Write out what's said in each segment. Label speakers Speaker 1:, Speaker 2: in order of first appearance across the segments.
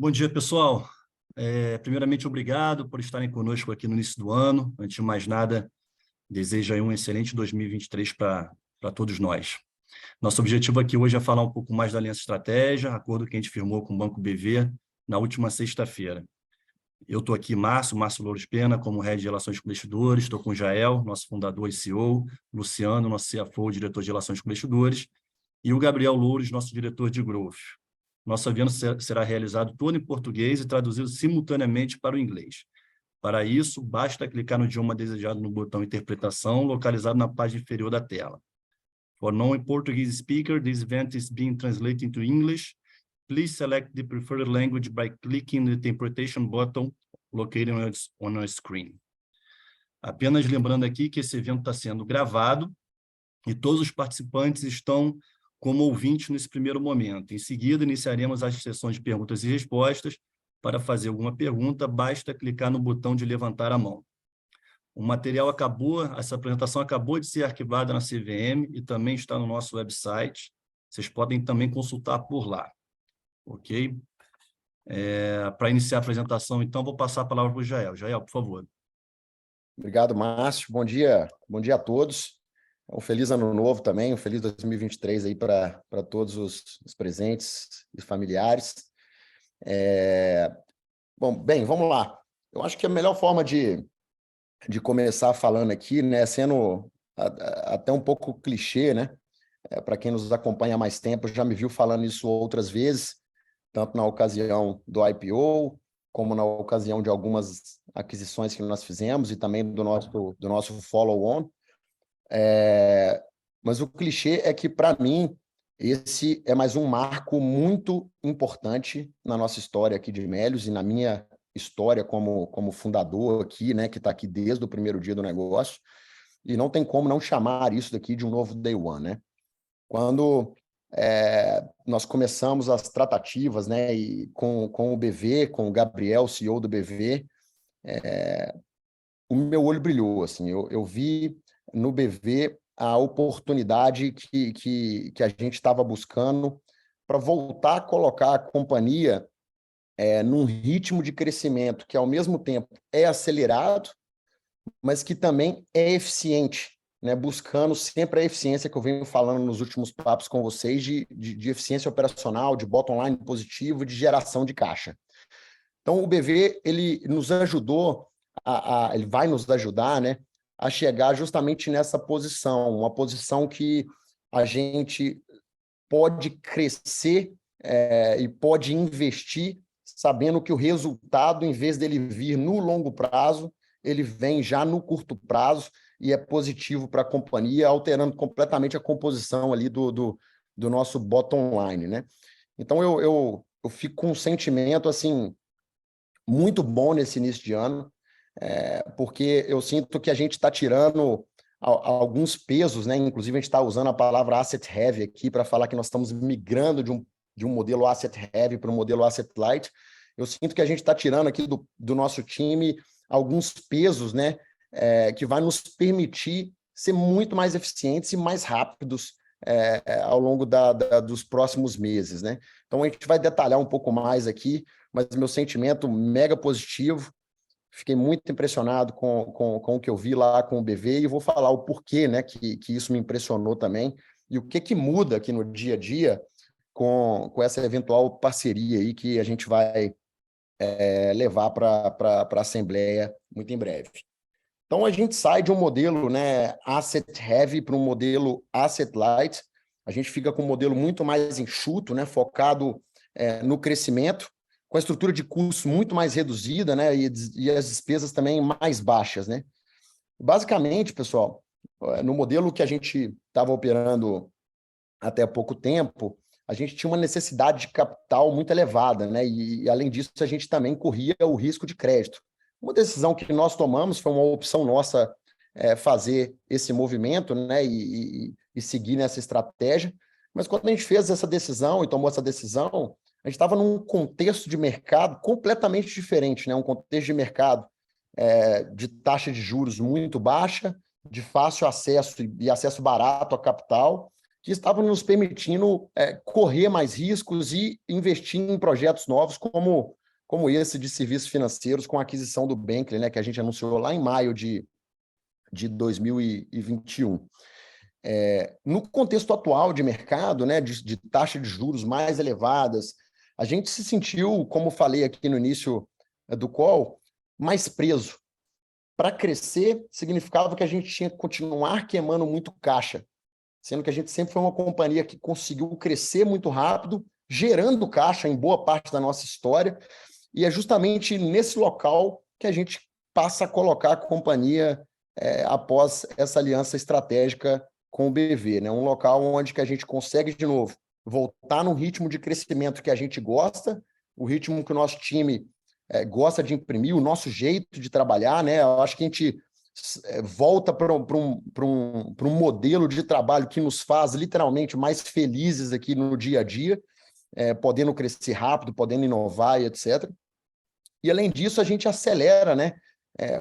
Speaker 1: Bom dia, pessoal. Primeiramente, obrigado por estarem conosco aqui no início do ano. Antes de mais nada, desejo aí um excelente 2023 para todos nós. Nosso objetivo aqui hoje é falar um pouco mais da Aliança Estratégia, acordo que a gente firmou com o Banco BV na última sexta-feira. Eu estou aqui, Márcio Louros Pena, como Head de Relações com Investidores, estou com o Jael, nosso fundador e CEO, Luciano, nosso CFO, diretor de Relações com Investidores, e o Gabriel Louros, nosso diretor de Growth. Nosso evento será realizado todo em português e traduzido simultaneamente para o inglês. Para isso, basta clicar no idioma desejado no botão Interpretação, localizado na página inferior da tela. For non-Portuguese speaker, this event is being translated into English. Please select the preferred language by clicking the Interpretation button located on your screen. Apenas lembrando aqui que esse evento está sendo gravado e todos os participantes estão como ouvintes nesse primeiro momento. Em seguida, iniciaremos as sessões de perguntas e respostas. Para fazer alguma pergunta, basta clicar no botão de levantar a mão. O material essa apresentação acabou de ser arquivada na CVM e também está no nosso website. Vocês podem também consultar por lá. Ok? Para iniciar a apresentação, então, vou passar a palavra para o Jael. Jael, por favor.
Speaker 2: Obrigado, Márcio. Bom dia a todos. Um feliz ano novo também, um feliz 2023 aí para todos os presentes e familiares. Vamos lá. Eu acho que a melhor forma de começar falando aqui, né, sendo até um pouco clichê, né? Para quem nos acompanha há mais tempo, já me viu falando isso outras vezes, tanto na ocasião do IPO, como na ocasião de algumas aquisições que nós fizemos e também do nosso follow-on. Mas o clichê é que, para mim, esse é mais um marco muito importante na nossa história aqui de Méliuz e na minha história como fundador aqui, né, que está aqui desde o primeiro dia do negócio, e não tem como não chamar isso daqui de um novo Day One, né? Quando nós começamos as tratativas, né, e com o BV, com o Gabriel, CEO do BV, o meu olho brilhou, assim, eu vi no BV a oportunidade que a gente estava buscando para voltar a colocar a companhia num ritmo de crescimento que, ao mesmo tempo, é acelerado, mas que também é eficiente, né? Buscando sempre a eficiência que eu venho falando nos últimos papos com vocês de eficiência operacional, de bottom line positivo, de geração de caixa. Então, o BV, ele nos ajudou, ele vai nos ajudar, né, a chegar justamente nessa posição, uma posição que a gente pode crescer e pode investir, sabendo que o resultado, em vez dele vir no longo prazo, ele vem já no curto prazo e é positivo para a companhia, alterando completamente a composição ali do nosso bottom line, né? Então, eu fico com um sentimento, assim, muito bom nesse início de ano, porque eu sinto que a gente está tirando alguns pesos, né? Inclusive, a gente está usando a palavra asset heavy aqui para falar que nós estamos migrando de um modelo asset heavy para um modelo asset light. Eu sinto que a gente está tirando aqui do nosso time alguns pesos, né? Que vai nos permitir ser muito mais eficientes e mais rápidos ao longo dos próximos meses, né? Então, a gente vai detalhar um pouco mais aqui, mas meu sentimento mega positivo. Fiquei muito impressionado com o que eu vi lá com o BV e vou falar o porquê, né, que isso me impressionou também e o que muda aqui no dia a dia com essa eventual parceria aí que a gente vai levar para a Assembleia muito em breve. Então, a gente sai de um modelo, né, asset heavy para um modelo asset light. A gente fica com um modelo muito mais enxuto, né, focado no crescimento, com a estrutura de custos muito mais reduzida, né, e as despesas também mais baixas, né. Basicamente, pessoal, no modelo que a gente estava operando até há pouco tempo, a gente tinha uma necessidade de capital muito elevada, né, e além disso, a gente também corria o risco de crédito. Uma decisão que nós tomamos, foi uma opção nossa fazer esse movimento, né, e seguir nessa estratégia, mas quando a gente fez essa decisão e tomou essa decisão, a gente estava num contexto de mercado completamente diferente, né? Um contexto de mercado de taxa de juros muito baixa, de fácil acesso e acesso barato a capital, que estavam nos permitindo correr mais riscos e investir em projetos novos, como esse de serviços financeiros, com a aquisição do Bankley, né, que a gente anunciou lá em maio de 2021. No contexto atual de mercado, né, de taxa de juros mais elevadas, a gente se sentiu, como falei aqui no início do call, mais preso. Para crescer, significava que a gente tinha que continuar queimando muito caixa, sendo que a gente sempre foi uma companhia que conseguiu crescer muito rápido, gerando caixa em boa parte da nossa história, e é justamente nesse local que a gente passa a colocar a companhia após essa aliança estratégica com o BV, né? Um local onde que a gente consegue, de novo, voltar no ritmo de crescimento que a gente gosta, o ritmo que o nosso time gosta de imprimir, o nosso jeito de trabalhar, né? Eu acho que a gente volta para um modelo de trabalho que nos faz literalmente mais felizes aqui no dia a dia, podendo crescer rápido, podendo inovar e etc. E, além disso, a gente acelera, né,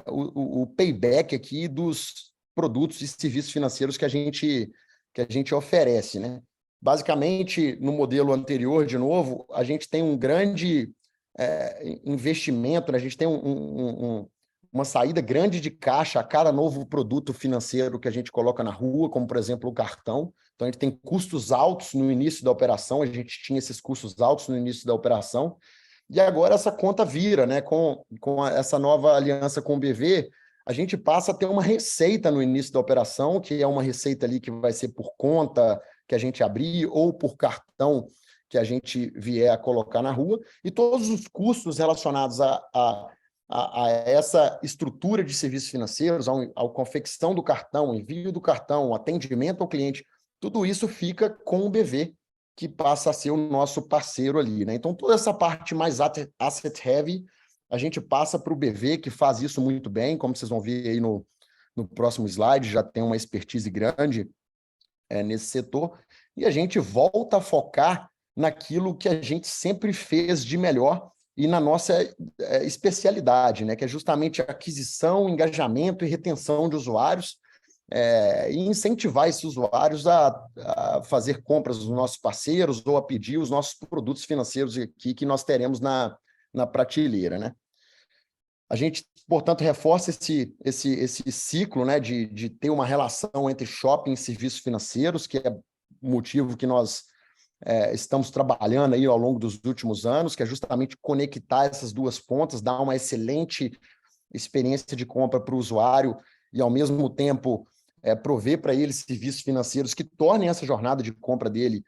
Speaker 2: o payback aqui dos produtos e serviços financeiros que a gente oferece, né? Basicamente, no modelo anterior, de novo, a gente tem um grande investimento, né? A gente tem uma saída grande de caixa a cada novo produto financeiro que a gente coloca na rua, como, por exemplo, o cartão. Então, a gente tem custos altos no início da operação, a gente tinha esses custos altos no início da operação, e agora essa conta vira, né? Com essa nova aliança com o BV, a gente passa a ter uma receita no início da operação, que é uma receita ali que vai ser por conta que a gente abrir ou por cartão que a gente vier a colocar na rua, e todos os custos relacionados a essa estrutura de serviços financeiros, à confecção do cartão, envio do cartão, atendimento ao cliente, tudo isso fica com o BV, que passa a ser o nosso parceiro ali, né? Então, toda essa parte mais asset heavy, a gente passa para o BV, que faz isso muito bem, como vocês vão ver aí no próximo slide, já tem uma expertise grande nesse setor, e a gente volta a focar naquilo que a gente sempre fez de melhor e na nossa especialidade, né? Que é justamente a aquisição, engajamento e retenção de usuários, e incentivar esses usuários a fazer compras dos nossos parceiros ou a pedir os nossos produtos financeiros aqui que nós teremos na prateleira, né? A gente, portanto, reforça esse ciclo, né, de ter uma relação entre shopping e serviços financeiros, que é o motivo que nós estamos trabalhando aí ao longo dos últimos anos, que é justamente conectar essas duas pontas, dar uma excelente experiência de compra para o usuário e, ao mesmo tempo, prover para ele serviços financeiros que tornem essa jornada de compra dele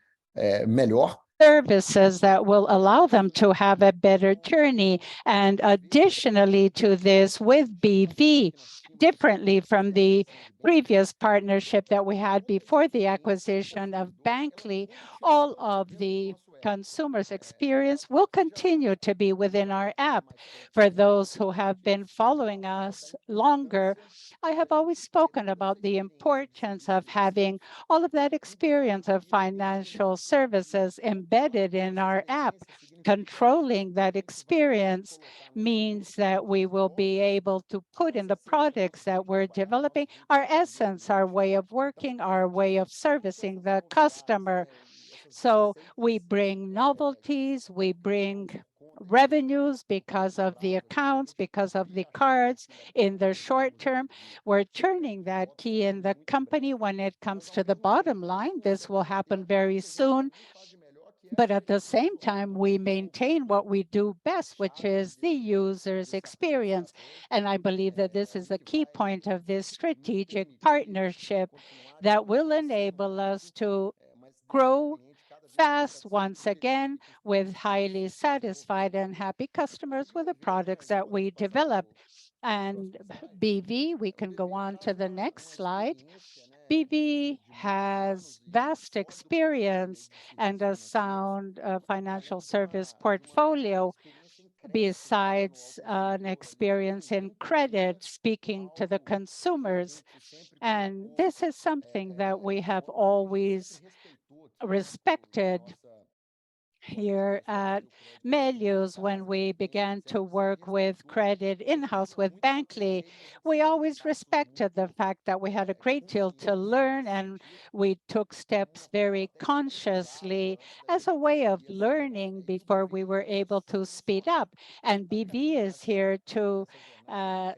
Speaker 2: melhor.
Speaker 3: Services that will allow them to have a better journey. And additionally to this, with BV, differently from the previous partnership that we had before the acquisition of Bankley, all of the consumers' experience will continue to be within our app. For those who have been following us longer, I have always spoken about the importance of having all of that experience of financial services embedded in our app. Controlling that experience means that we will be able to put in the products that we're developing our essence, our way of working, our way of servicing the customer. So we bring novelties, we bring revenues because of the accounts, because of the cards in the short term. We're turning that key in the company when it comes to the bottom line. This will happen very soon. But at the same time, we maintain what we do best, which is the user's experience. And I believe that this is the key point of this strategic partnership that will enable us to grow fast once again with highly satisfied and happy customers with the products that we develop. And BV, we can go on to the next slide. BV has vast experience and a sound financial service portfolio, besides an experience in credit, speaking to the consumers. And this is something that we have always respected. here at Méliuz, when we began to work with credit in-house with Bankly, we always respected the fact that we had a great deal to learn, and we took steps very consciously as a way of learning before we were able to speed up. And BV is here to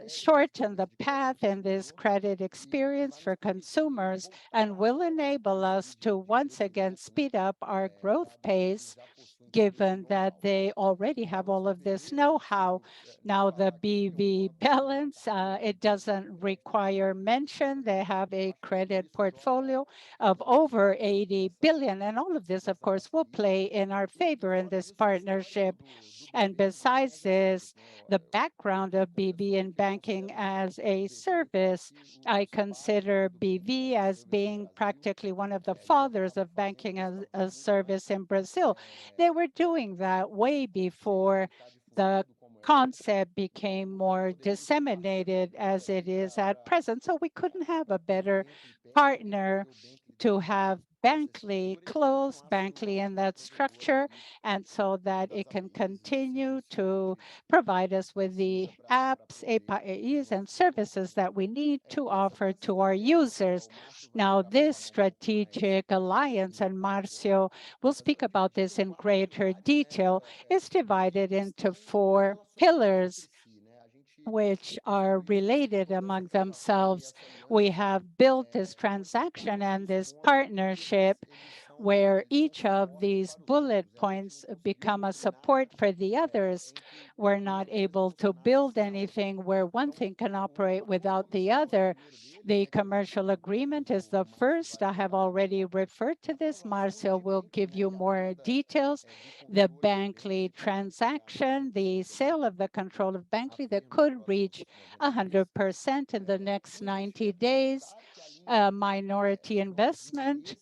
Speaker 3: shorten the path in this credit experience for consumers and will enable us to once again speed up our growth pace, given that they already have all of this know-how. Now, the BV balance, it doesn't require mention. They have a credit portfolio of over 80 billion, and all of this, of course, will play in our favor in this partnership. And besides this, the background of BV in banking as a service, I consider BV as being practically one of the fathers of banking as a service in Brazil. They were doing that way before the concept became more disseminated as it is at present. So we couldn't have a better partner to have Bankly close, Bankly in that structure, and so that it can continue to provide us with the apps, APIs, and services that we need to offer to our users. Now, this strategic alliance, and Marcio will speak about this in greater detail, is divided into four pillars which are related among themselves. We have built this transaction and this partnership where each of these bullet points become a support for the others. We're not able to build anything where one thing can operate without the other. The commercial agreement is the first. I have already referred to this. Marcio will give you more details. The Bankly transaction, the sale of the control of Bankly that could reach 100% in the next 90 days, minority investment,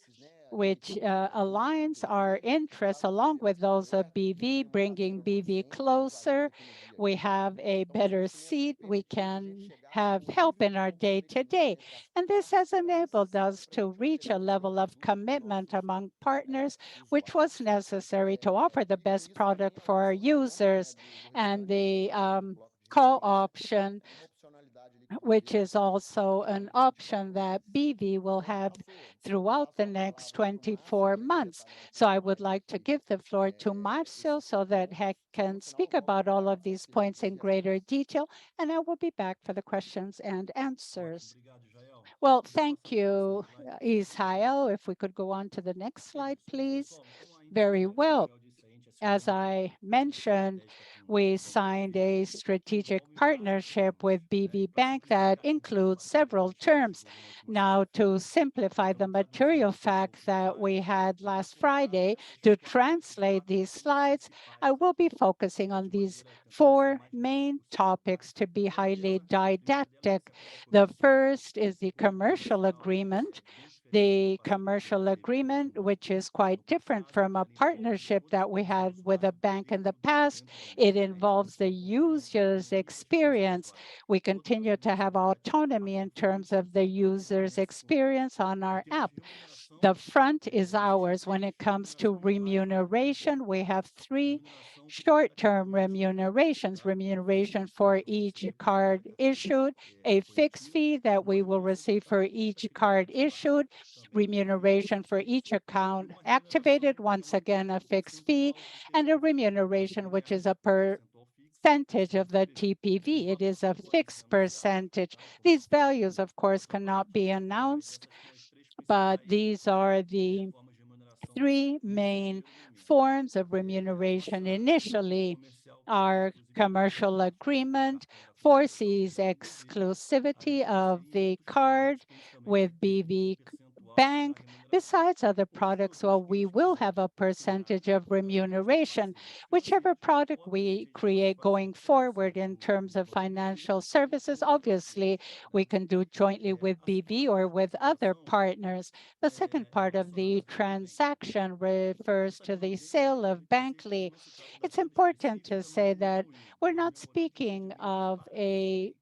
Speaker 3: which aligns our interests along with those of BV, bringing BV closer. We have a better seat. We can have help in our day-to-day. And this has enabled us to reach a level of commitment among partners, which was necessary to offer the best product for our users. And the call option, which is also an option that BV will have throughout the next 24 months. So I would like to give the floor to Marcio so that he can speak about all of these points in greater detail, and I will be back for the questions and answers. Well, thank you, Israel. If we could go on to the next slide, please. Very well. As I mentioned, we signed a strategic partnership with BV Bank that includes several terms. Now, to simplify the material fact that we had last Friday, to translate these slides, I will be focusing on these four main topics to be highly didactic. The first is the commercial agreement. The commercial agreement, which is quite different from a partnership that we had with a bank in the past. It involves the user's experience. We continue to have autonomy in terms of the user's experience on our app. The front is ours. When it comes to remuneration, we have three short-term remunerations: remuneration for each card issued, a fixed fee that we will receive for each card issued, remuneration for each account activated, once again a fixed fee, and a remuneration which is a percentage of the TPV. It is a fixed percentage. These values, of course, cannot be announced, but these are the three main forms of remuneration. Initially, our commercial agreement foresees exclusivity of the card with BV Bank. Besides other products, well, we will have a percentage of remuneration. Whichever product we create going forward in terms of financial services, obviously, we can do jointly with BV or with other partners. The second part of the transaction refers to the sale of Bankly. It's important to say that we're not speaking of a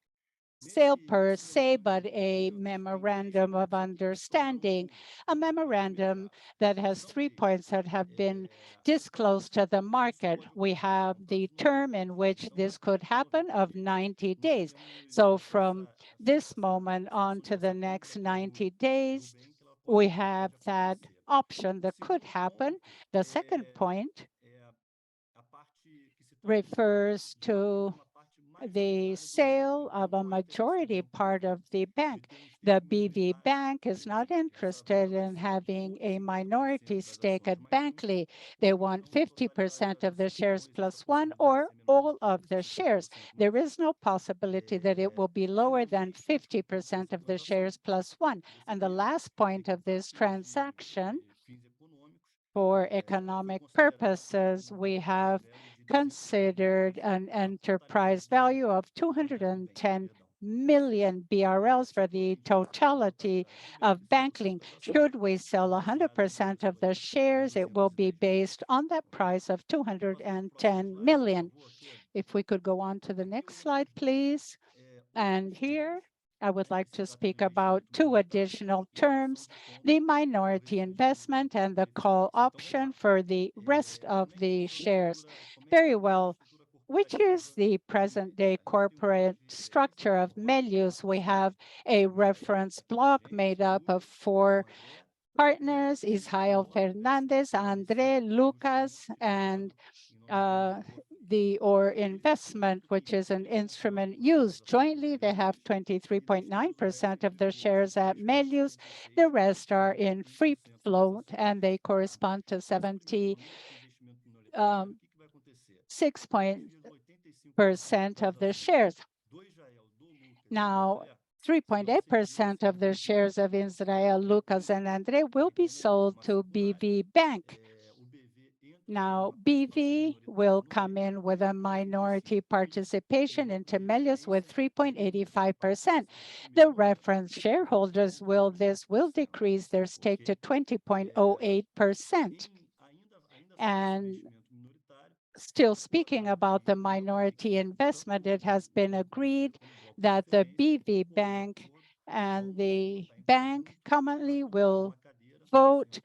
Speaker 3: sale per se, but a memorandum of understanding, a memorandum that has 3 points that have been disclosed to the market. We have the term in which this could happen of 90 days. So from this moment on to the next 90 days, we have that option that could happen. The second point refers to the sale of a majority part of the bank. The BV Bank is not interested in having a minority stake at Bankly. They want 50% of the shares plus one or all of the shares. There is no possibility that it will be lower than 50% of the shares plus one. And the last point of this transaction, for economic purposes, we have considered an enterprise value of 210 million BRLs for the totality of Banklink. Should we sell 100% of the shares, it will be based on that price of 210 million. If we could go on to the next slide, please. And here I would like to speak about two additional terms, the minority investment and the call option for the rest of the shares. Very well. Which is the present day corporate structure of Méliuz? We have a reference block made up of 4 partners, Israel Fernandez, Andre, Lucas, and the or investment, which is an instrument used jointly. They have 23.9% of the shares at Méliuz. The rest are in free float, and they correspond to 6% of the shares. Now, 3.8% of the shares of Israel, Lucas, and Andre will be sold to BV Bank. Now, BV will come in with a minority participation into Méliuz with 3.85%. The reference shareholders will decrease their stake to 20.08%. And still speaking about the minority investment, it has been agreed that the BV Bank and the bank commonly will vote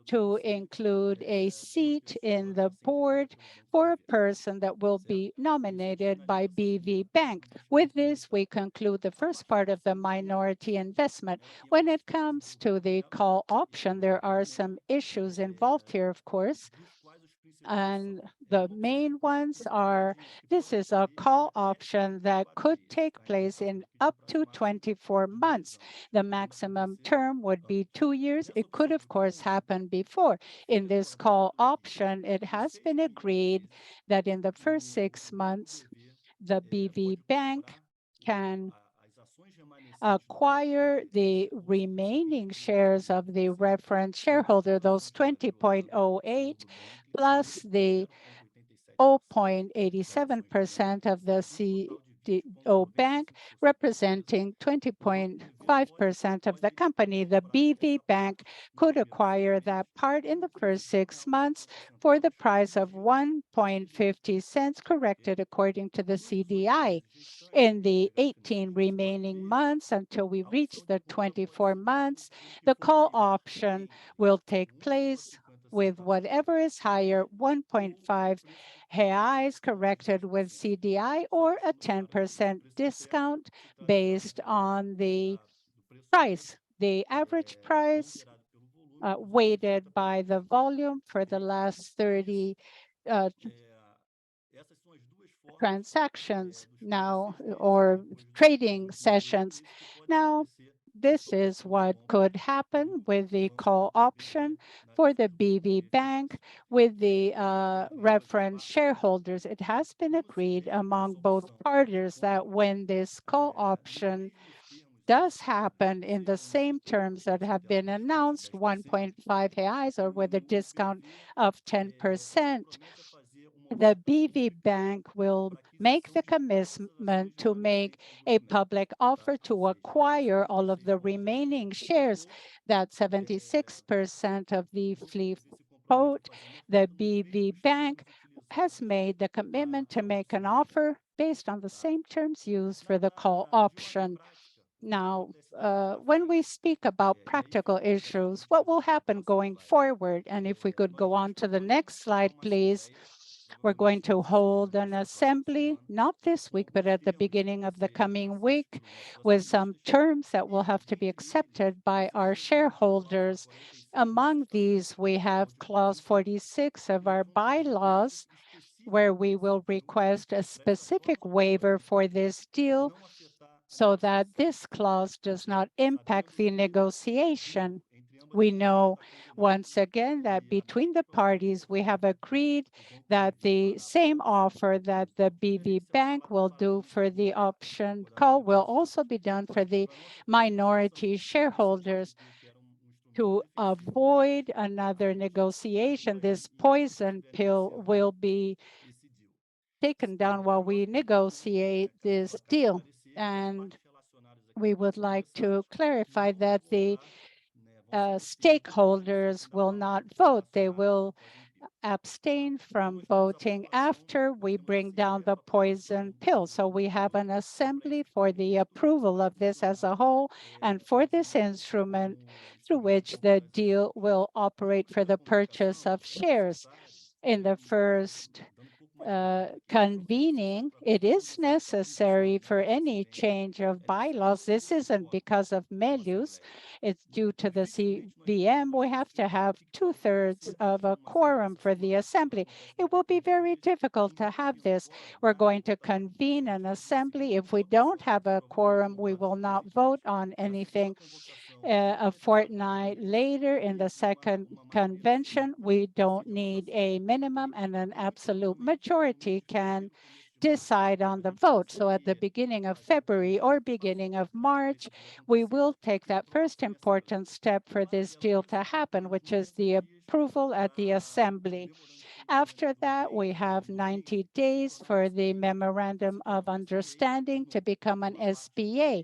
Speaker 3: to include a seat in the board for a person that will be nominated by BV Bank. With this, we conclude the first part of the minority investment. When it comes to the call option, there are some issues involved here, of course. And the main ones are, this is a call option that could take place in up to 24 months. The maximum term would be 2 years. It could, of course, happen before. In this call option, it has been agreed that in the first 6 months, the BV Bank can acquire the remaining shares of the reference shareholder, those 20.08, plus the 0.87% of the CDO Bank, representing 20.5% of the company. The BV Bank could acquire that part in the first 6 months for the price of 1.50 cents, corrected according to the CDI. In the 18 remaining months until we reach the 24 months, the call option will take place with whatever is higher, 1.5 reais corrected with CDI, or a 10% discount based on the price. The average price weighted by the volume for the last 30 transactions now, or trading sessions. Now, this is what could happen with the call option for the BV Bank with the reference shareholders. It has been agreed among both parties that when this call option does happen in the same terms that have been announced, 1.5 reais, or with a discount of 10%, the BV Bank will make the commitment to make a public offer to acquire all of the remaining shares. That's 76% of the free float. The BV Bank has made the commitment to make an offer based on the same terms used for the call option. Now, when we speak about practical issues, what will happen going forward? And if we could go on to the next slide, please. We're going to hold an assembly, not this week, but at the beginning of the coming week, with some terms that will have to be accepted by our shareholders. Among these, we have clause 46 of our bylaws, where we will request a specific waiver for this deal so that this clause does not impact the negotiation. We know once again that between the parties, we have agreed that the same offer that the BV Bank will do for the option call will also be done for the minority shareholders. To avoid another negotiation, this poison pill will be taken down while we negotiate this deal. And we would like to clarify that the stakeholders will not vote. They will abstain from voting after we bring down the poison pill. So we have an assembly for the approval of this as a whole and for this instrument through which the deal will operate for the purchase of shares. In the first convening, it is necessary for any change of bylaws. This isn't because of Méliuz, it's due to the CVM. We have to have 2/3 of a quorum for the assembly. It will be very difficult to have this. We're going to convene an assembly. If we don't have a quorum, we will not vote on anything. A fortnight later, in the second convention, we don't need a minimum, and an absolute majority can decide on the vote. So at the beginning of February or beginning of March, we will take that first important step for this deal to happen, which is the approval at the assembly. After that, we have 90 days for the memorandum of understanding to become an SPA.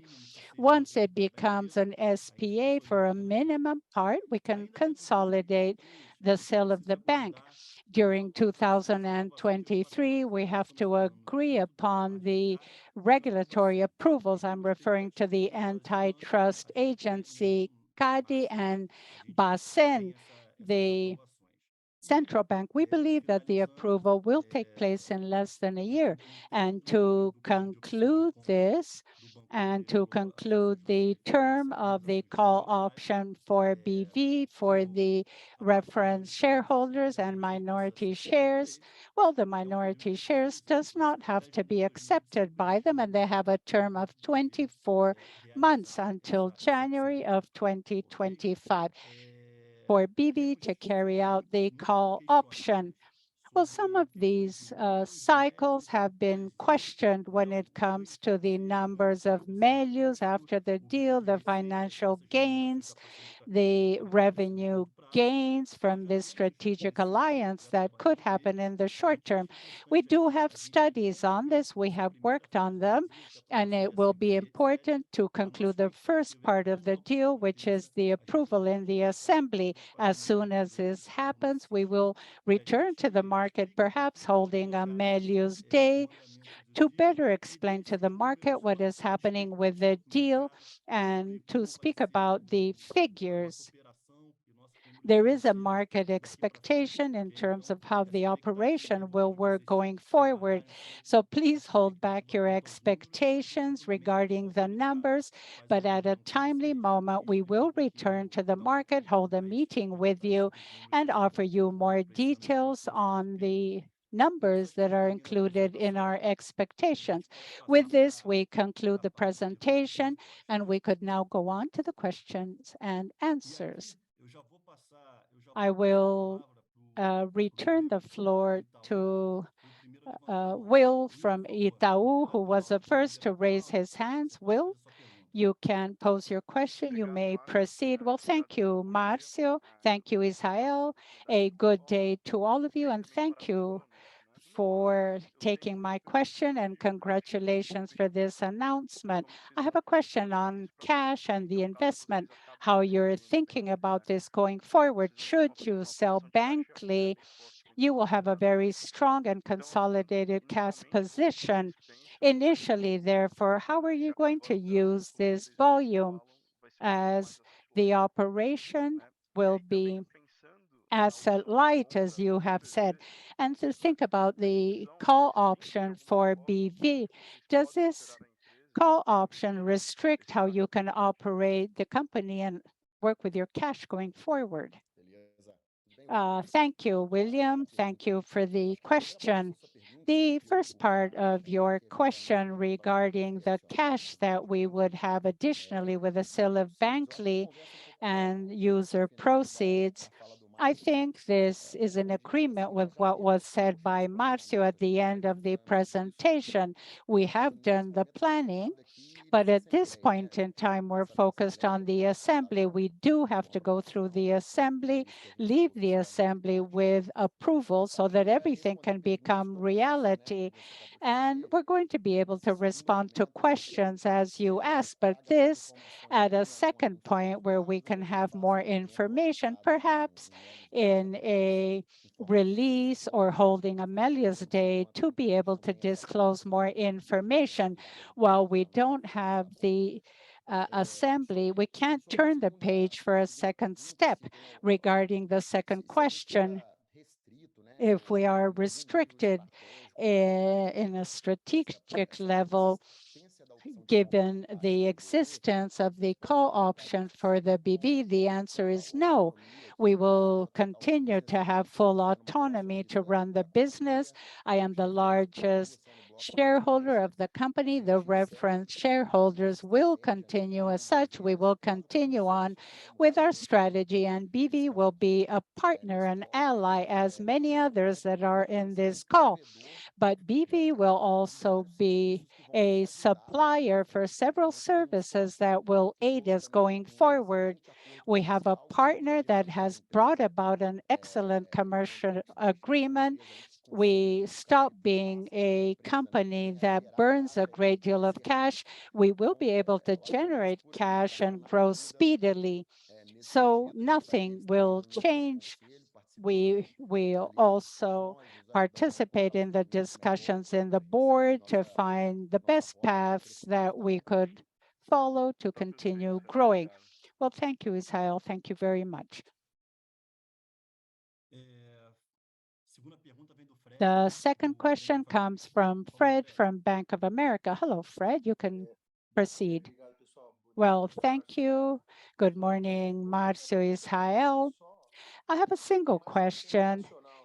Speaker 3: Once it becomes an SPA for a minimum part, we can consolidate the sale of the bank. During 2023, we have to agree upon the regulatory approvals. I'm referring to the antitrust agency, CADE and BACEN, the central bank. We believe that the approval will take place in less than a year. And to conclude this, and to conclude the term of the call option for BV for the reference shareholders and minority shares, well, the minority shares does not have to be accepted by them, and they have a term of 24 months until January of 2025 for BV to carry out the call option. Well, some of these cycles have been questioned when it comes to the numbers of Méliuz after the deal, the financial gains, the revenue gains from this strategic alliance that could happen in the short term. We do have studies on this. We have worked on them, and it will be important to conclude the first part of the deal, which is the approval in the assembly. As soon as this happens, we will return to the market, perhaps holding a Méliuz Day, to better explain to the market what is happening with the deal and to speak about the figures. There is a market expectation in terms of how the operation will work going forward. So please hold back your expectations regarding the numbers, but at a timely moment, we will return to the market, hold a meeting with you, and offer you more details on the numbers that are included in our expectations. With this, we conclude the presentation, and we could now go on to the questions and answers. I will return the floor to Will from Itaú, who was the first to raise his hands. Will, you can pose your question. You may proceed. Well, thank you, Marcio. Thank you, Israel. A good day to all of you, and thank you for taking my question, and congratulations for this announcement. I have a question on cash and the investment, how you're thinking about this going forward. Should you sell Bankly, you will have a very strong and consolidated cash position. Initially, therefore, how are you going to use this volume as the operation will be asset light, as you have said? And to think about the call option for BV, does this call option restrict how you can operate the company and work with your cash going forward? Thank you, William. Thank you for the question. The first part of your question regarding the cash that we would have additionally with the sale of Bankly and user proceeds, I think this is in agreement with what was said by Marcio at the end of the presentation. We have done the planning, but at this point in time, we're focused on the assembly. We do have to go through the assembly, leave the assembly with approval so that everything can become reality. And we're going to be able to respond to questions as you ask, but this at a second point where we can have more information, perhaps in a release or holding a Méliuz Day to be able to disclose more information. While we don't have the assembly, we can't turn the page for a second step. Regarding the second question, if we are restricted in a strategic level, given the existence of the call option for the BV, the answer is no. We will continue to have full autonomy to run the business. I am the largest shareholder of the company. The reference shareholders will continue as such. We will continue on with our strategy, and BV will be a partner, an ally, as many others that are in this call. But BV will also be a supplier for several services that will aid us going forward. We have a partner that has brought about an excellent commercial agreement. We stop being a company that burns a great deal of cash. We will be able to generate cash and grow speedily. So nothing will change. We also participate in the discussions in the board to find the best paths that we could follow to continue growing. Well, thank you, Israel. Thank you very much. The second question comes from Fred from Bank of America. Hello, Fred. You can proceed. Well, thank you. Good morning, Marcio, Israel. I have a single question,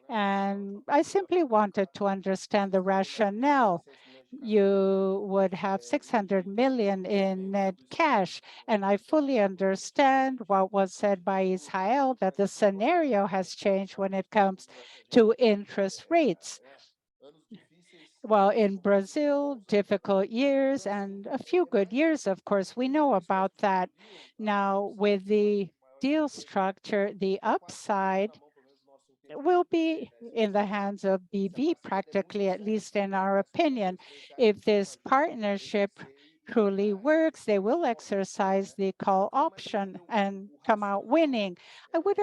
Speaker 3: and I simply wanted to understand the rationale. You would have 600 million in net cash, and I fully understand what was said by Israel, that the scenario has changed when it comes to interest rates. Well, in Brazil, difficult years and a few good years, of course, we know about that. Now, with the deal structure, the upside will be in the hands of BV practically, at least in our opinion. If this partnership truly works, they will exercise the call option and come out winning. I would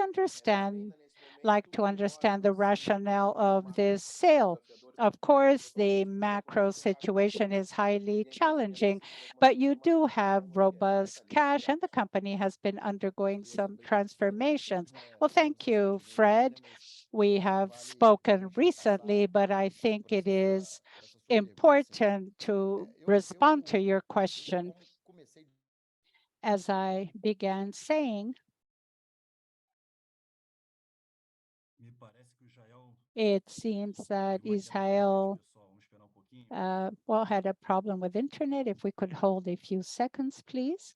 Speaker 3: like to understand the rationale of this sale. Of course, the macro situation is highly challenging, but you do have robust cash and the company has been undergoing some transformations. Well, thank you, Fred. We have spoken recently, but I think it is important to respond to your question. As I began saying, it seems that Israel had a problem with internet. If we could hold a few seconds, please.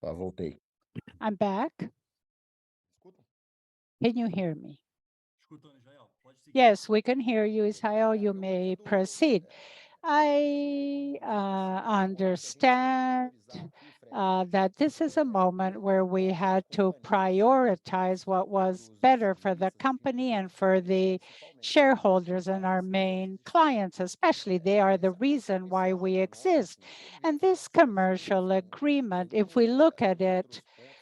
Speaker 2: Voltei.
Speaker 3: I'm back. Can you hear me? Yes, we can hear you, Israel. You may proceed. I understand that this is a moment where we had to prioritize what was better for the company and for the shareholders and our main clients, especially. They are the reason why we exist. And this commercial agreement, if we look at it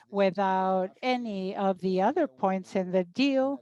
Speaker 3: without any of the other points in the deal,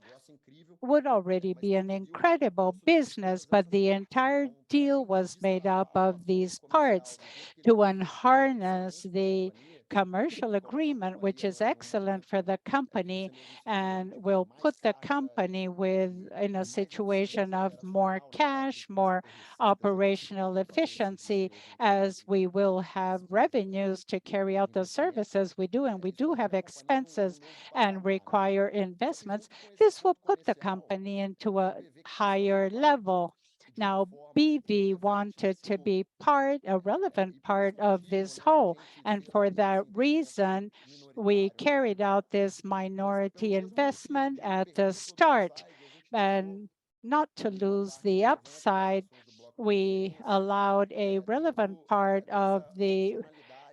Speaker 3: would already be an incredible business, but the entire deal was made up of these parts to unharness the commercial agreement, which is excellent for the company and will put the company in a situation of more cash, more operational efficiency, as we will have revenues to carry out the services we do, and we do have expenses and require investments. This will put the company into a higher level. Now, BV wanted to be a relevant part of this whole. And for that reason, we carried out this minority investment at the start. And not to lose the upside, we allowed a relevant part of the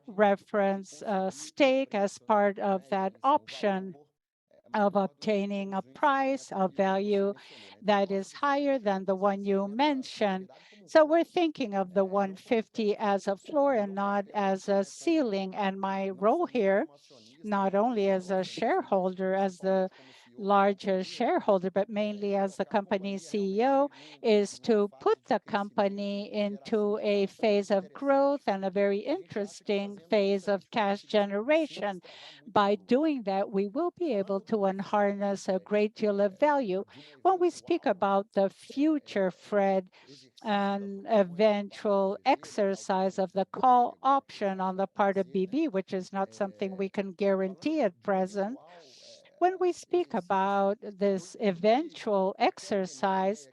Speaker 3: reference stake as part of that option of obtaining a price of value that is higher than the one you mentioned. So we're thinking of the 150 as a floor and not as a ceiling. And my role here, not only as a shareholder, as the largest shareholder, but mainly as the company's CEO, is to put the company into a phase of growth and a very interesting phase of cash generation. By doing that, we will be able to unharness a great deal of value. When we speak about the future, Fred, an eventual exercise of the call option on the part of BV, which is not something we can guarantee at present. When we speak about this eventual exercise,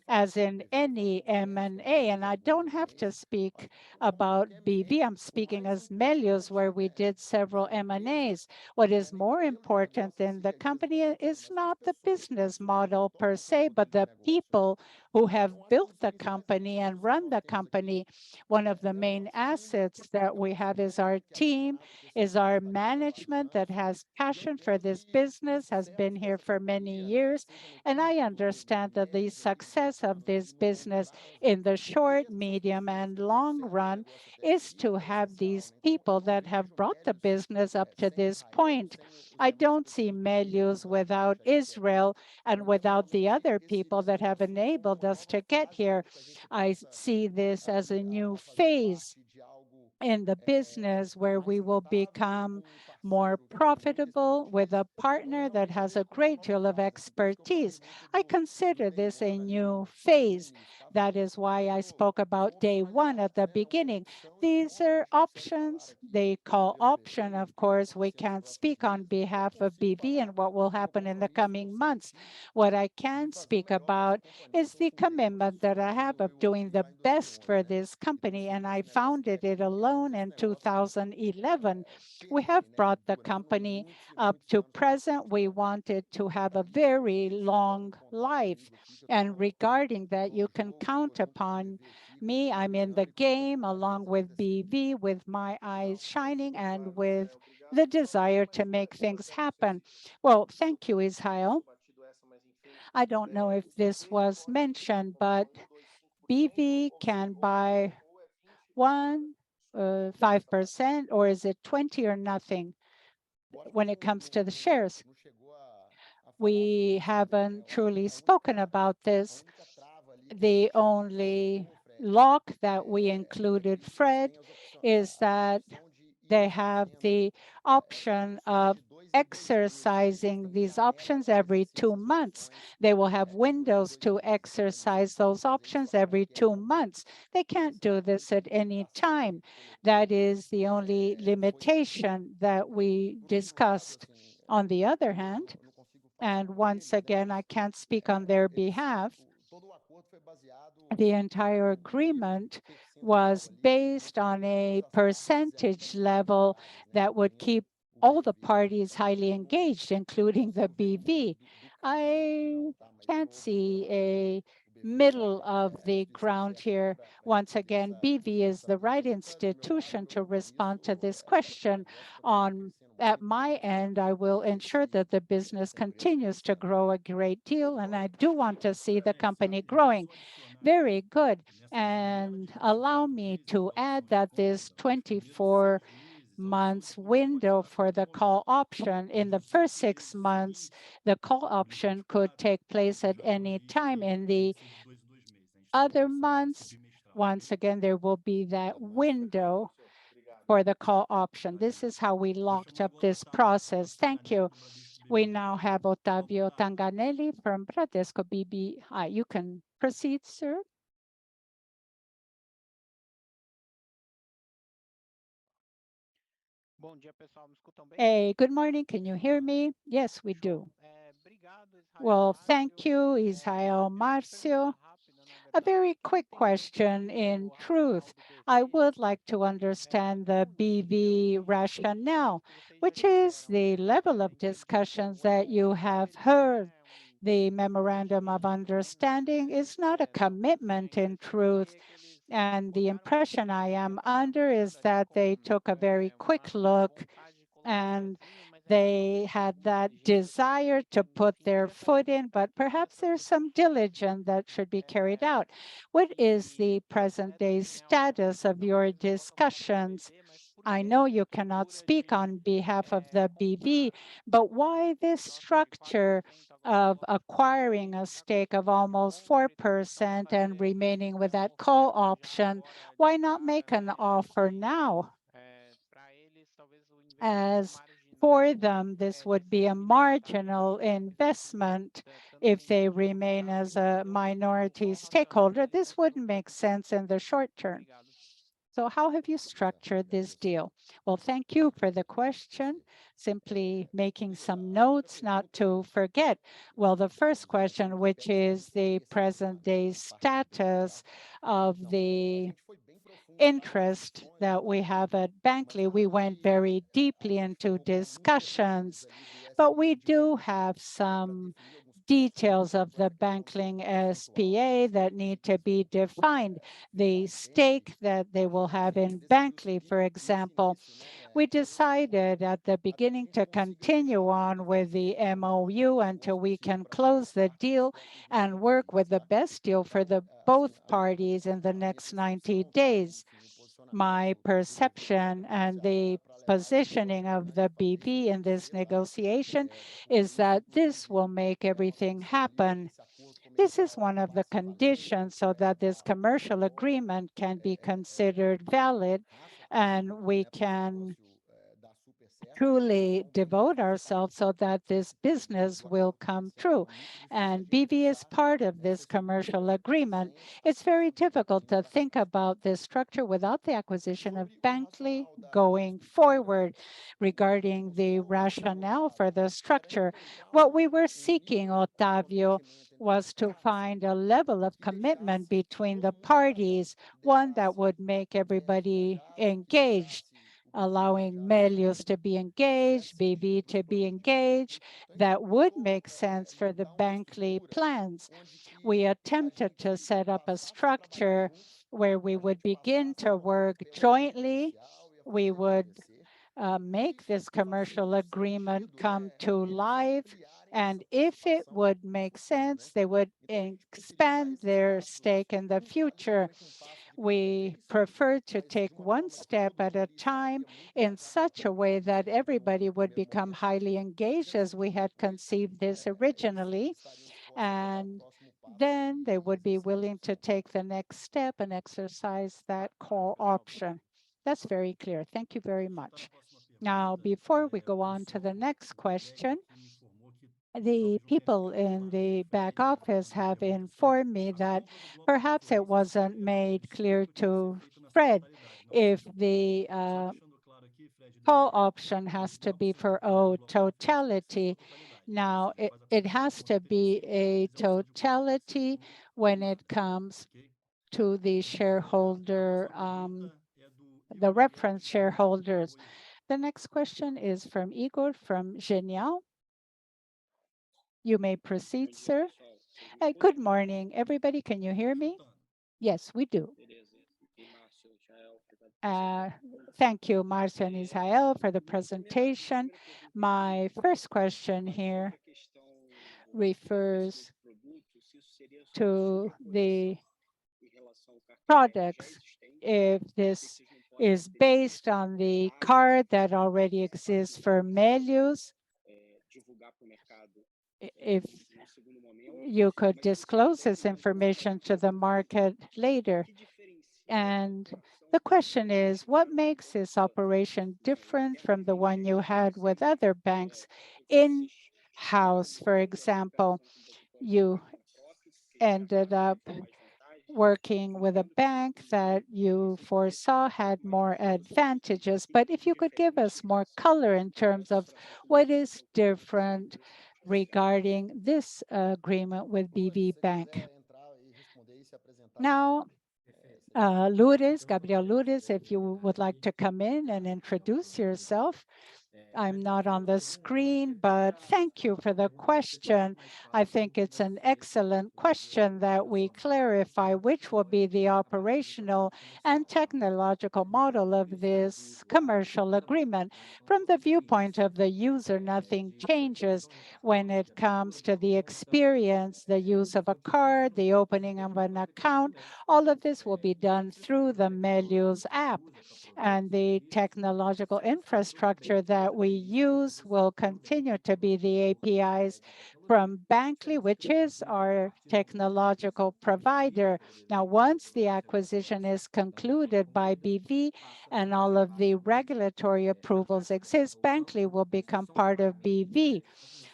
Speaker 3: as in any M&A, and I don't have to speak about BV, I'm speaking as Méliuz, where we did several M&As. What is more important than the company is not the business model per se, but the people who have built the company and run the company. One of the main assets that we have is our team, is our management that has passion for this business, has been here for many years. And I understand that the success of this business in the short, medium, and long run is to have these people that have brought the business up to this point. I don't see Méliuz without Israel and without the other people that have enabled us to get here. I see this as a new phase in the business where we will become more profitable with a partner that has a great deal of expertise. I consider this a new phase. That is why I spoke about day one at the beginning. These are options. They call option, of course. We can't speak on behalf of BV and what will happen in the coming months. What I can speak about is the commitment that I have of doing the best for this company. And I founded it alone in 2011. We have brought the company up to present. We wanted to have a very long life. And regarding that, you can count upon me. I'm in the game along with BV, with my eyes shining and with the desire to make things happen. Well, thank you, Israel. I don't know if this was mentioned, but BV can buy 5%, or is it 20 or nothing when it comes to the shares? We haven't truly spoken about this. The only lock that we included, Fred, is that they have the option of exercising these options every 2 months. They will have windows to exercise those options every 2 months. They can't do this at any time. That is the only limitation that we discussed. On the other hand, and once again, I can't speak on their behalf, the entire agreement was based on a percentage level that would keep all the parties highly engaged, including the BV. I can't see a middle of the ground here. Once again, BV is the right institution to respond to this question. At my end, I will ensure that the business continues to grow a great deal, and I do want to see the company growing. Very good. And allow me to add that this 24 months window for the call option. In the first 6 months, the call option could take place at any time. In the other months, once again, there will be that window for the call option. This is how we locked up this process. Thank you. We now have Otávio Tanganelli from Bradesco BBI. You can proceed, sir. Hey, good morning. Can you hear me? Yes, we do. Well, thank you, Israel Marcio. A very quick question. In truth, I would like to understand the BV rationale, which is the level of discussions that you have heard. The memorandum of understanding is not a commitment in truth. And the impression I am under is that they took a very quick look and they had that desire to put their foot in, but perhaps there's some diligence that should be carried out. What is the present day status of your discussions? I know you cannot speak on behalf of the BV, but why this structure of acquiring a stake of almost 4% and remaining with that call option? Why not make an offer now? As for them, this would be a marginal investment if they remain as a minority stakeholder. This wouldn't make sense in the short term. So how have you structured this deal? Well, thank you for the question. Simply making some notes not to forget. Well, the first question, which is the present day status of the interest that we have at Bankly. We went very deeply into discussions, but we do have some details of the Bankling SPA that need to be defined. The stake that they will have in Bankly, for example. We decided at the beginning to continue on with the MOU until we can close the deal and work with the best deal for the both parties in the next 90 days. My perception and the positioning of the BV in this negotiation is that this will make everything happen. This is one of the conditions so that this commercial agreement can be considered valid and we can truly devote ourselves so that this business will come true. And BV is part of this commercial agreement. It's very difficult to think about this structure without the acquisition of Bankly going forward regarding the rationale for the structure. What we were seeking, Otavio, was to find a level of commitment between the parties, one that would make everybody engaged, allowing Méliuz to be engaged, BV to be engaged, that would make sense for the Bankly plans. We attempted to set up a structure where we would begin to work jointly. We would make this commercial agreement come to life. And if it would make sense, they would expand their stake in the future. We prefer to take one step at a time in such a way that everybody would become highly engaged as we had conceived this originally. And then they would be willing to take the next step and exercise that call option. That's very clear. Thank you very much. Now, before we go on to the next question, the people in the back office have informed me that perhaps it wasn't made clear to Fred if the call option has to be for totality. Now, it has to be a totality when it comes to the shareholder, the reference shareholders. The next question is from Igor from Genial. You may proceed, sir. Good morning, everybody. Can you hear me? Yes, we do. Thank you, Marcia and Israel, for the presentation. My first question here refers to the products. If this is based on the card that already exists for Méliuz, if you could disclose this information to the market later. And the question is, what makes this operation different from the one you had with other banks in-house? For example, you ended up working with a bank that you foresaw had more advantages. But if you could give us more color in terms of what is different regarding this agreement with BV Bank. Now, Gabriel Lourdes, if you would like to come in and introduce yourself. I'm not on the screen, but thank you for the question. I think it's an excellent question that we clarify which will be the operational and technological model of this commercial agreement. From the viewpoint of the user, nothing changes when it comes to the experience, the use of a card, the opening of an account. All of this will be done through the Méliuz app, and the technological infrastructure that we use will continue to be the APIs from Bankly, which is our technological provider. Now, once the acquisition is concluded by BV and all of the regulatory approvals exist, Bankly will become part of BV.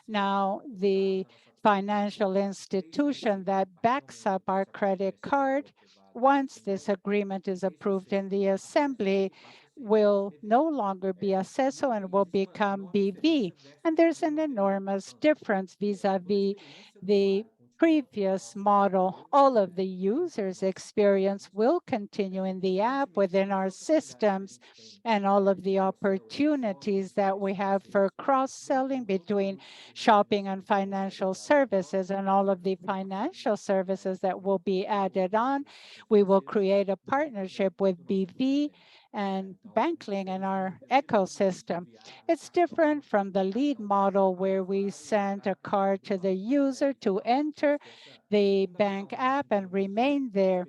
Speaker 3: Now, the financial institution that backs up our credit card, once this agreement is approved in the assembly, will no longer be Acesso and will become BV. And there's an enormous difference vis-a-vis the previous model. All of the users' experience will continue in the app within our systems, and all of the opportunities that we have for cross-selling between shopping and financial services, and all of the financial services that will be added on. We will create a partnership with BV and Bankling in our ecosystem. It's different from the lead model where we send a card to the user to enter the bank app and remain there.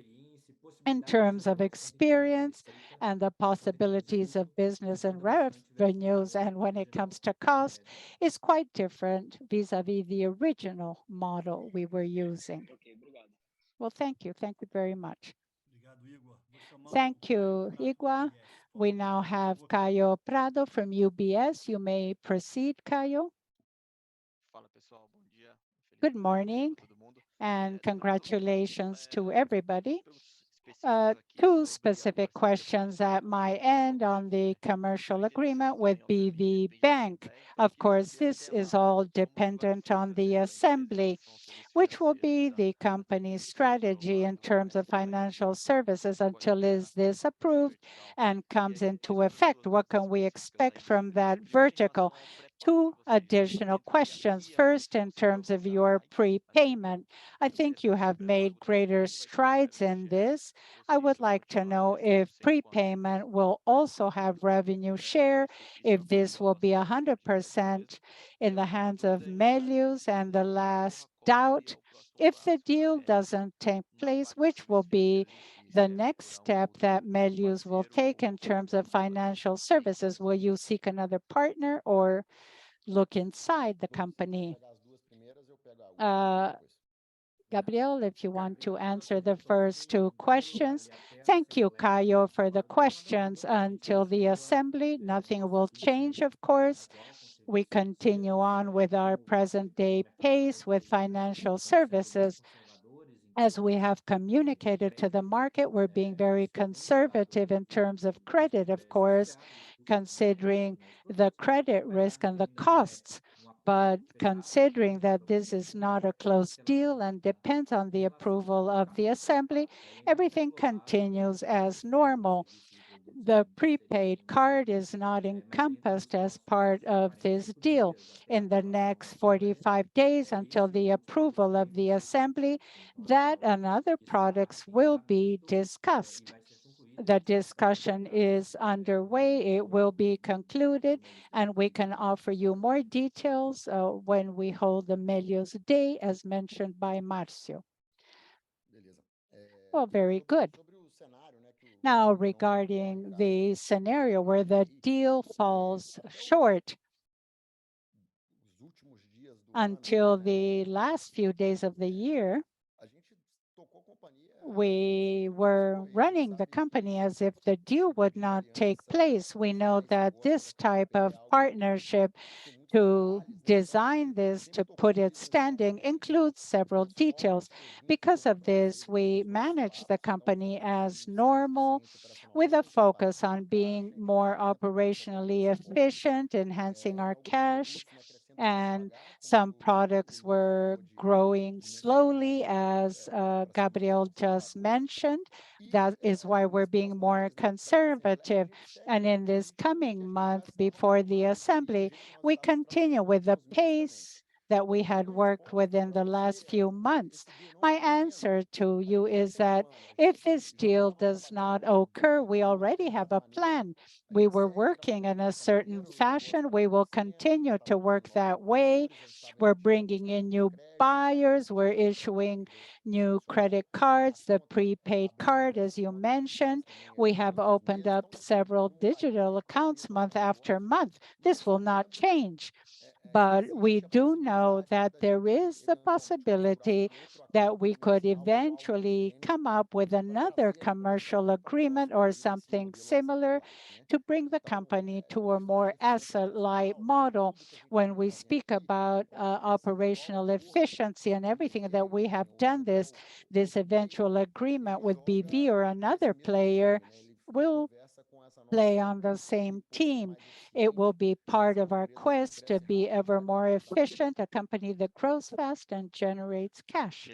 Speaker 3: In terms of experience and the possibilities of business and revenues, and when it comes to cost, is quite different vis-a-vis the original model we were using. Well, thank you. Thank you very much. Thank you, Igor. We now have Caio Prado from UBS. You may proceed, Caio. Good morning, and congratulations to everybody. Two specific questions at my end on the commercial agreement with BV Bank. Of course, this is all dependent on the assembly. Which will be the company's strategy in terms of financial services until is this approved and comes into effect? What can we expect from that vertical? Two additional questions. First, in terms of your prepayment, I think you have made greater strides in this. I would like to know if prepayment will also have revenue share, if this will be 100% in the hands of Méliuz. And the last doubt, if the deal doesn't take place, which will be the next step that Méliuz will take in terms of financial services? Will you seek another partner or look inside the company? Gabriel, if you want to answer the first two questions. Thank you, Caio, for the questions. Until the assembly, nothing will change, of course. We continue on with our present day pace with financial services. As we have communicated to the market, we're being very conservative in terms of credit, of course, considering the credit risk and the costs. But considering that this is not a closed deal and depends on the approval of the assembly, everything continues as normal. the prepaid card is not encompassed as part of this deal. In the next 45 days until the approval of the assembly, that and other products will be discussed. The discussion is underway. It will be concluded, and we can offer you more details when we hold the Méliuz Day, as mentioned by Marcio. Well, very good. Now, regarding the scenario where the deal falls short until the last few days of the year, we were running the company as if the deal would not take place. We know that this type of partnership, to design this, to put it standing, includes several details. Because of this, we manage the company as normal with a focus on being more operationally efficient, enhancing our cash, and some products were growing slowly, as Gabriel just mentioned. That is why we're being more conservative. And in this coming month before the assembly, we continue with the pace that we had worked within the last few months. My answer to you is that if this deal does not occur, we already have a plan. We were working in a certain fashion. We will continue to work that way. We're bringing in new buyers. We're issuing new credit cards, the prepaid card, as you mentioned. We have opened up several digital accounts month after month. This will not change. But we do know that there is the possibility that we could eventually come up with another commercial agreement or something similar to bring the company to a more asset-light model. When we speak about operational efficiency and everything that we have done, this eventual agreement with BV or another player will play on the same team. It will be part of our quest to be ever more efficient, a company that grows fast and generates cash.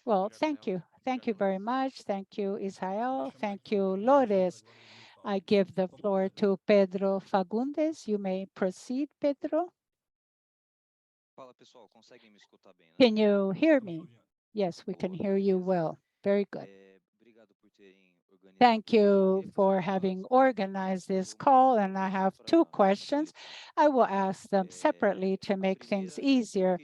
Speaker 3: Well, thank you. Thank you very much. Thank you, Israel. Thank you, Lores. I give the floor to Pedro Fagundes. You may proceed, Pedro. Can you hear me? Yes, we can hear you well. Very good. Thank you for having organized this call, and I have two questions. I will ask them separately to make things easier.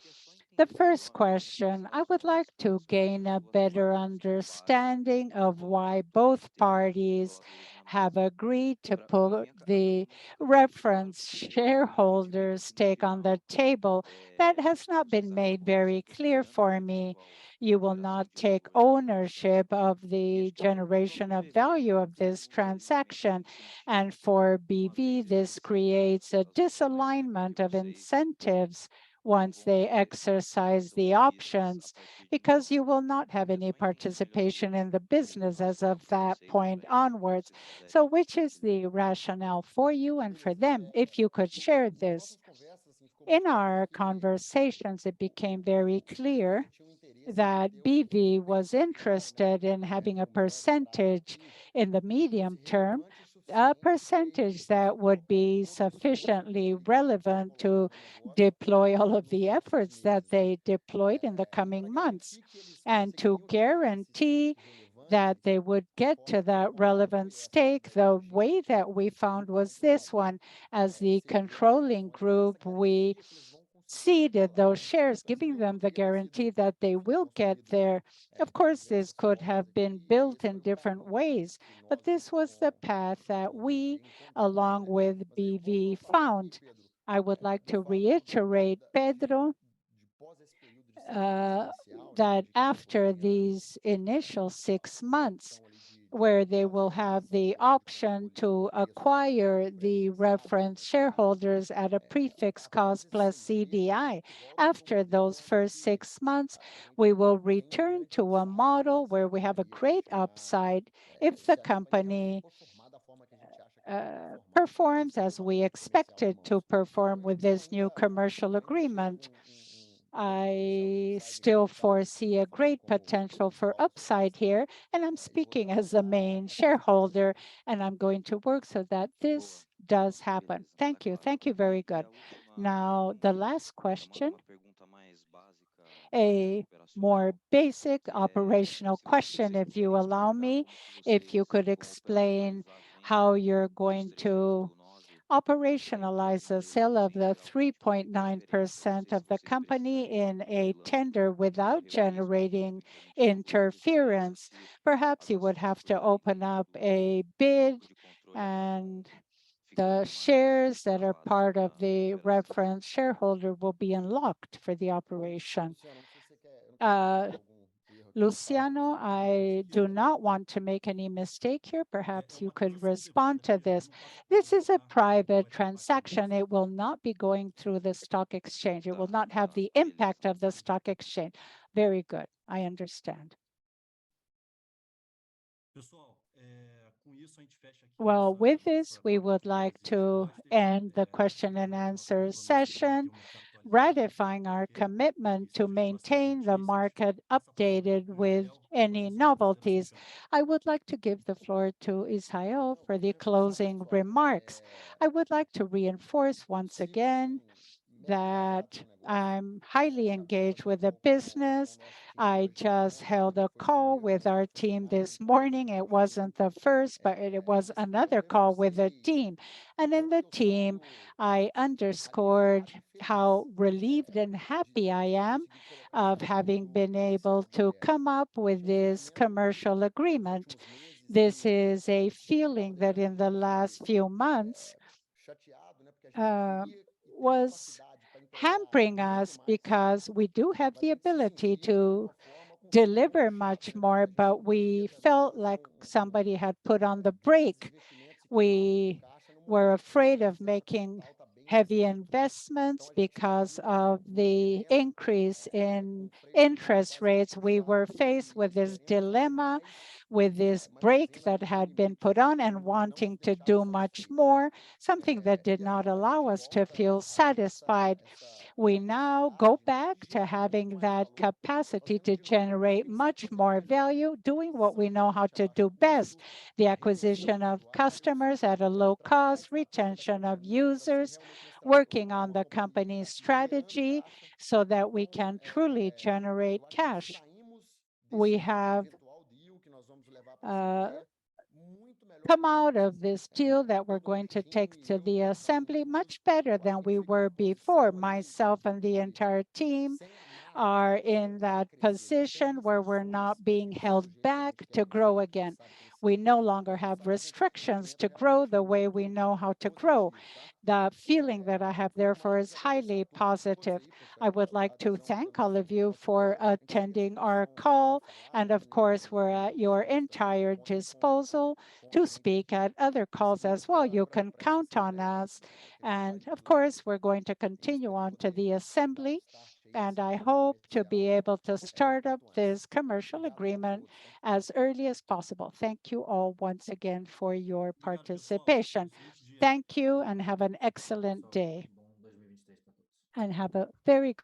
Speaker 3: The first question, I would like to gain a better understanding of why both parties have agreed to put the reference shareholders stake on the table. That has not been made very clear for me. You will not take ownership of the generation of value of this transaction. And for BV, this creates a disalignment of incentives once they exercise the options, because you will not have any participation in the business as of that point onwards. So which is the rationale for you and for them, if you could share this? In our conversations, it became very clear that BV was interested in having a percentage in the medium term, a percentage that would be sufficiently relevant to deploy all of the efforts that they deployed in the coming months, and to guarantee that they would get to that relevant stake. The way that we found was this one: as the controlling group, we seeded those shares, giving them the guarantee that they will get there. Of course, this could have been built in different ways, but this was the path that we, along with BV, found. I would like to reiterate, Pedro, that after these initial 6 months, where they will have the option to acquire the reference shareholders at a prefix cost plus CDI. After those first 6 months, we will return to a model where we have a great upside if the company performs as we expect it to perform with this new commercial agreement. I still foresee a great potential for upside here, and I'm speaking as the main shareholder, and I'm going to work so that this does happen. Thank you. Thank you. Very good. Now, the last question, a more basic operational question, if you allow me. If you could explain how you're going to operationalize the sale of the 3.9% of the company in a tender without generating interference. Perhaps you would have to open up a bid, and the shares that are part of the reference shareholder will be unlocked for the operation. Uh, Luciano, I do not want to make any mistake here. Perhaps you could respond to this. This is a private transaction. It will not be going through the stock exchange. It will not have the impact of the stock exchange. Very good. I understand. Well, with this, we would like to end the question and answer session, ratifying our commitment to maintain the market updated with any novelties. I would like to give the floor to Israel for the closing remarks. I would like to reinforce once again that I'm highly engaged with the business. I just held a call with our team this morning. It wasn't the first, but it was another call with the team. And in the team, I underscored how relieved and happy I am of having been able to come up with this commercial agreement. This is a feeling that in the last few months was hampering us, because we do have the ability to deliver much more, but we felt like somebody had put on the brake. We were afraid of making heavy investments because of the increase in interest rates. We were faced with this dilemma, with this brake that had been put on and wanting to do much more, something that did not allow us to feel satisfied. We now go back to having that capacity to generate much more value, doing what we know how to do best: the acquisition of customers at a low cost, retention of users, working on the company's strategy so that we can truly generate cash. We have come out of this deal that we're going to take to the assembly much better than we were before. Myself and the entire team are in that position where we're not being held back to grow again. We no longer have restrictions to grow the way we know how to grow. The feeling that I have, therefore, is highly positive. I would like to thank all of you for attending our call. And of course, we're at your entire disposal to speak at other calls as well. You can count on us. And of course, we're going to continue on to the assembly. And I hope to be able to start up this commercial agreement as early as possible. Thank you all once again for your participation. Thank you, and have an excellent day. And have a very